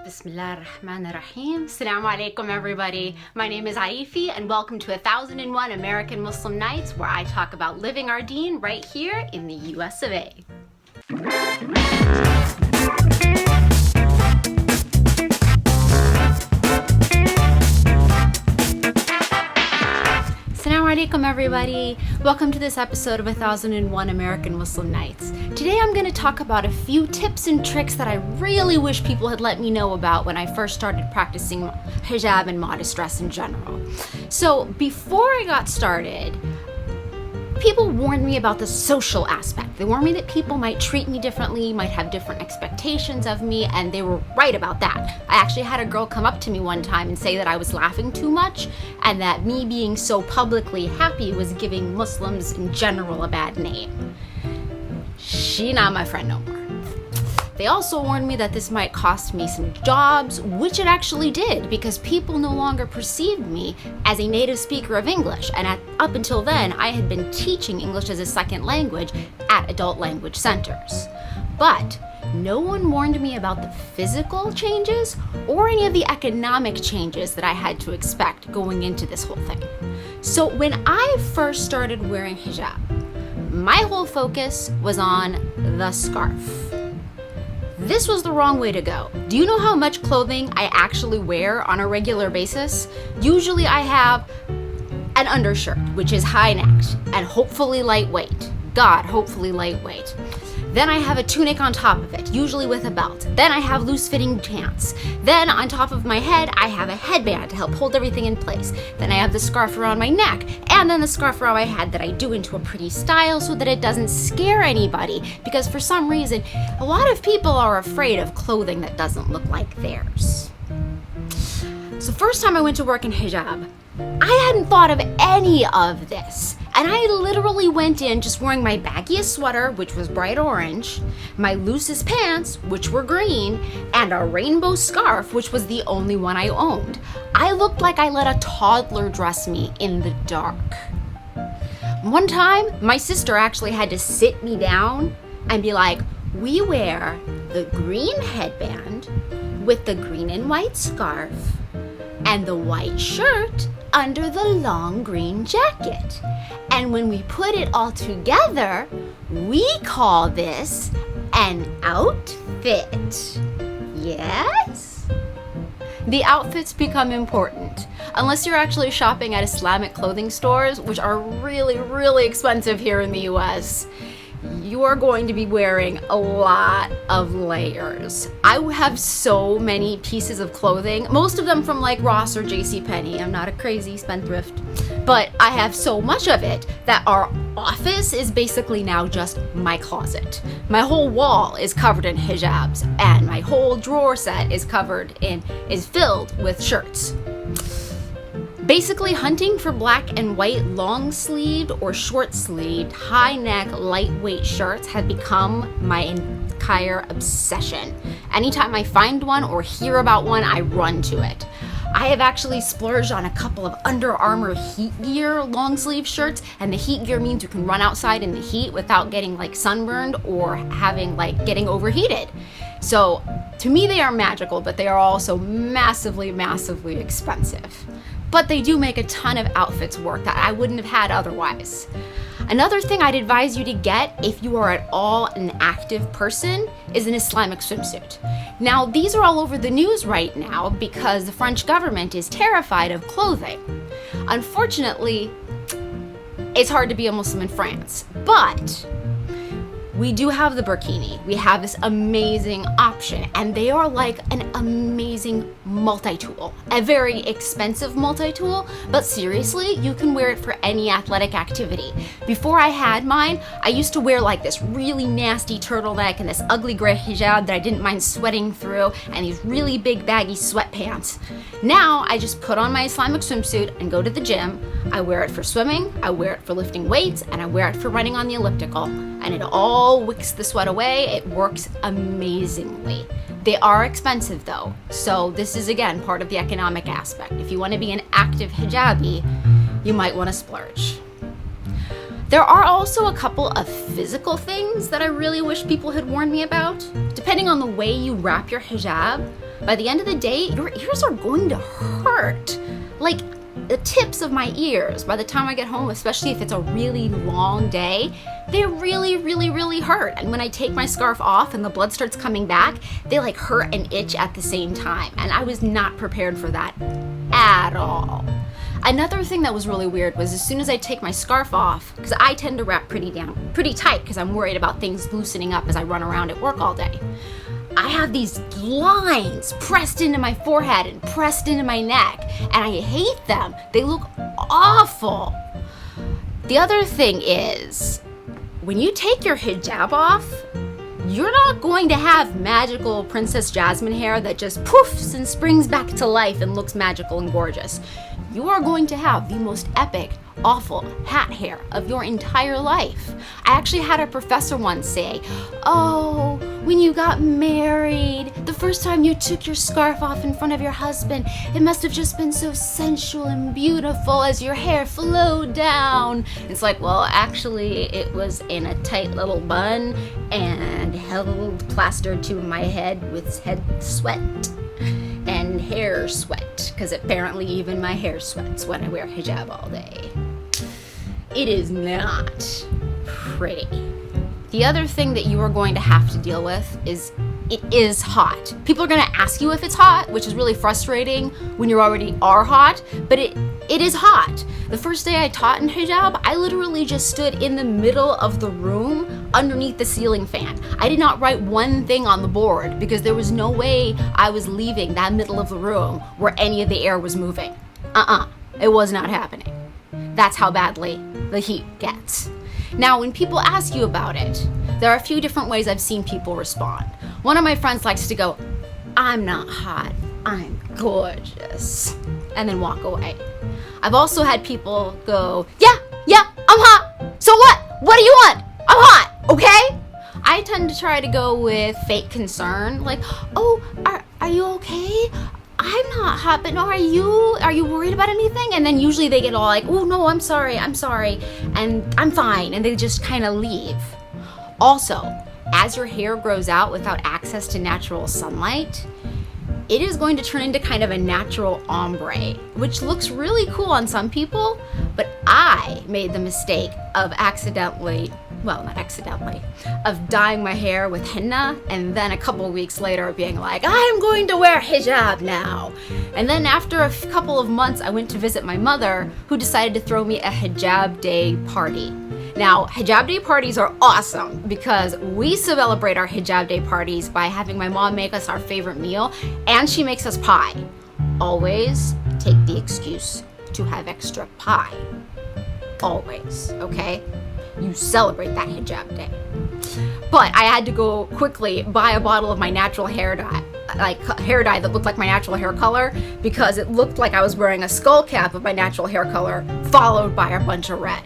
Bismillah ar-Rahman ar-Rahim. Assalamu alaikum everybody. My name is Arifi and welcome to 1001 American Muslim Nights, where I talk about living our deen right here in the US of A. Assalamu alaikum everybody. Welcome to this episode of 1001 American Muslim Nights. Today I'm going to talk about a few tips and tricks that I really wish people had let me know about when I first started practicing hijab and modest dress in general. So before I got started, people warned me about the social aspect. They warned me that people might treat me differently, might have different expectations of me, and they were right about that. I actually had a girl come up to me one time and say that I was laughing too much and that me being so publicly happy was giving Muslims in general a bad name. She not my friend no more. They also warned me that this might cost me some jobs, which it actually did, because people no longer perceived me as a native speaker of English. And up until then, I had been teaching English as a second language at adult language centers. But no one warned me about the physical changes or any of the economic changes that I had to expect going into this whole thing. So when I first started wearing hijab, my whole focus was on the scarf. This was the wrong way to go. Do you know how much clothing I actually wear on a regular basis? Usually I have an undershirt, which is high-necked and hopefully lightweight. God, hopefully lightweight. Then I have a tunic on top of it, usually with a belt. Then I have loose-fitting pants. Then on top of my head, I have a headband to help hold everything in place. Then I have the scarf around my neck, and then the scarf around my head that I do into a pretty style so that it doesn't scare anybody, because for some reason, a lot of people are afraid of clothing that doesn't look like theirs. So first time I went to work in hijab, I hadn't thought of any of this. And I literally went in just wearing my baggiest sweater, which was bright orange, my loosest pants, which were green, and a rainbow scarf, which was the only one I owned. I looked like I let a toddler dress me in the dark. One time, my sister actually had to sit me down and be like, we wear the green headband with the green and white scarf and the white shirt under the long green jacket. And when we put it all together, we call this an outfit. Yes? The outfits become important. Unless you're actually shopping at Islamic clothing stores, which are really, really expensive here in the US, you are going to be wearing a lot of layers. I have so many pieces of clothing, most of them from like Ross or JCPenney. I'm not a crazy spendthrift, but I have so much of it that our office is basically now just my closet. My whole wall is covered in hijabs, and my whole drawer set is filled with shirts. Basically, hunting for black and white long-sleeved or short-sleeved, high-neck, lightweight shirts have become my entire obsession. Anytime I find one or hear about one, I run to it. I have actually splurged on a couple of Under Armour heat gear long-sleeve shirts, and the heat gear means you can run outside in the heat without getting like sunburned or getting overheated. So to me, they are magical, but they are also massively, massively expensive. But they do make a ton of outfits work that I wouldn't have had otherwise. Another thing I'd advise you to get if you are at all an active person is an Islamic swimsuit. Now, these are all over the news right now because the French government is terrified of clothing. Unfortunately, it's hard to be a Muslim in France, but we do have the burkini. We have this amazing option, and they are like an amazing multi-tool. A very expensive multi-tool, but seriously, you can wear it for any athletic activity. Before I had mine, I used to wear like this really nasty turtleneck and this ugly gray hijab that I didn't mind sweating through, and these really big baggy sweatpants. Now, I just put on my Islamic swimsuit and go to the gym. I wear it for swimming, I wear it for lifting weights, and I wear it for running on the elliptical. And it all wicks the sweat away. It works amazingly. They are expensive though, so this is again part of the economic aspect. If you want to be an active hijabi, you might want to splurge. There are also a couple of physical things that I really wish people had warned me about. Depending on the way you wrap your hijab, By the end of the day, your ears are going to hurt. Like the tips of my ears, by the time I get home, especially if it's a really long day, they really, really, really hurt. And when I take my scarf off and the blood starts coming back, they like hurt and itch at the same time. And I was not prepared for that at all. Another thing that was really weird was as soon as I take my scarf off, because I tend to wrap pretty tight because I'm worried about things loosening up as I run around at work all day. I have these lines pressed into my forehead and pressed into my neck, and I hate them. They look awful. The other thing is, when you take your hijab off, you're not going to have magical Princess Jasmine hair that just poofs and springs back to life and looks magical and gorgeous. You are going to have the most epic, awful hat hair of your entire life. I actually had a professor once say, "Oh, when you got married, the first time you took your scarf off in front of your husband, it must have just been so sensual and beautiful as your hair flowed down." It's like, well, actually, it was in a tight little bun and held plastered to my head with head sweat and hair sweat, because apparently even my hair sweats when I wear hijab all day. It is not pretty. The other thing that you are going to have to deal with is it is hot. People are going to ask you if it's hot, which is really frustrating when you already are hot, but it is hot. The first day I taught in hijab, I literally just stood in the middle of the room underneath the ceiling fan. I did not write one thing on the board because there was no way I was leaving that middle of the room where any of the air was moving. It was not happening. That's how badly the heat gets. Now, when people ask you about it, there are a few different ways I've seen people respond. One of my friends likes to go, "I'm not hot, I'm gorgeous," and then walk away. I've also had people go, yeah, I'm hot. So what? What do you want? I'm hot, okay? I tend to try to go with fake concern, like, "Oh, are you okay? I'm not hot, but no, are you worried about anything?" And then usually they get all like, "Oh no, I'm sorry, and I'm fine," and they just kind of leave. Also, as your hair grows out without access to natural sunlight, it is going to turn into kind of a natural ombre, which looks really cool on some people, but I made the mistake of of dyeing my hair with henna, and then a couple weeks later being like, "I'm going to wear hijab now." And then after a couple of months, I went to visit my mother, who decided to throw me a hijab day party. Now, hijab day parties are awesome because we celebrate our hijab day parties by having my mom make us our favorite meal, and she makes us pie. Always take the excuse to have extra pie. Always, okay? You celebrate that hijab day. But I had to go quickly buy a bottle of my natural hair dye, like hair dye that looked like my natural hair color, because it looked like I was wearing a skull cap of my natural hair color, followed by a bunch of red.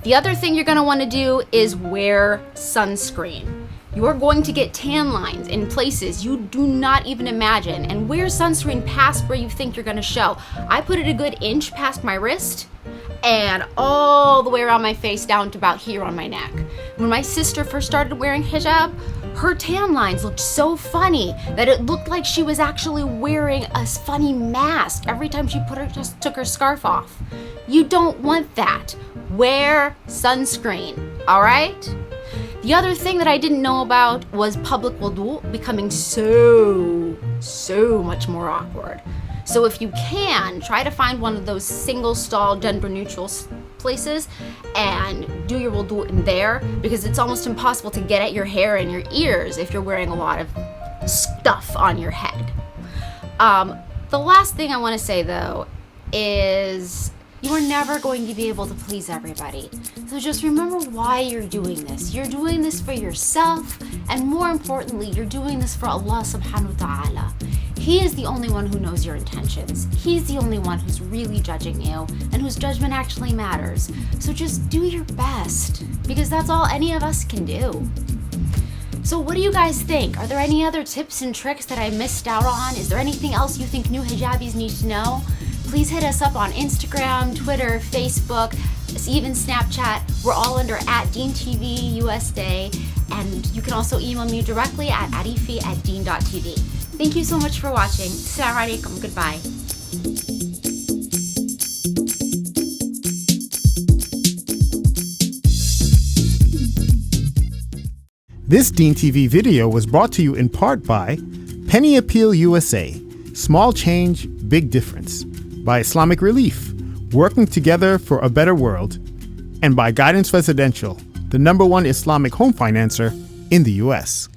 The other thing you're going to want to do is wear sunscreen. You are going to get tan lines in places you do not even imagine, and wear sunscreen past where you think you're going to show. I put it a good inch past my wrist and all the way around my face down to about here on my neck. When my sister first started wearing hijab, her tan lines looked so funny that it looked like she was actually wearing a funny mask every time she just took her scarf off. You don't want that. Wear sunscreen, all right? The other thing that I didn't know about was public wudu becoming so much more awkward. So if you can, try to find one of those single stall gender neutral places and do your wudu in there, because it's almost impossible to get at your hair and your ears if you're wearing a lot of stuff on your head. The last thing I want to say though is you are never going to be able to please everybody. So just remember why you're doing this. You're doing this for yourself, and more importantly, you're doing this for Allah subhanahu wa ta'ala. He is the only one who knows your intentions. He's the only one who's really judging you and whose judgment actually matters. So just do your best, because that's all any of us can do. So what do you guys think? Are there any other tips and tricks that I missed out on? Is there anything else you think new hijabis need to know? Please hit us up on Instagram, Twitter, Facebook, even Snapchat. We're all under @DeanTV USA, and you can also email me directly at arifi@dean.tv. Thank you so much for watching. Assalamu alaikum. Goodbye. This Dean TV video was brought to you in part by Penny Appeal USA, Small Change, Big Difference, by Islamic Relief, Working Together for a Better World, and by Guidance Residential, the #1 Islamic home financer in the U.S.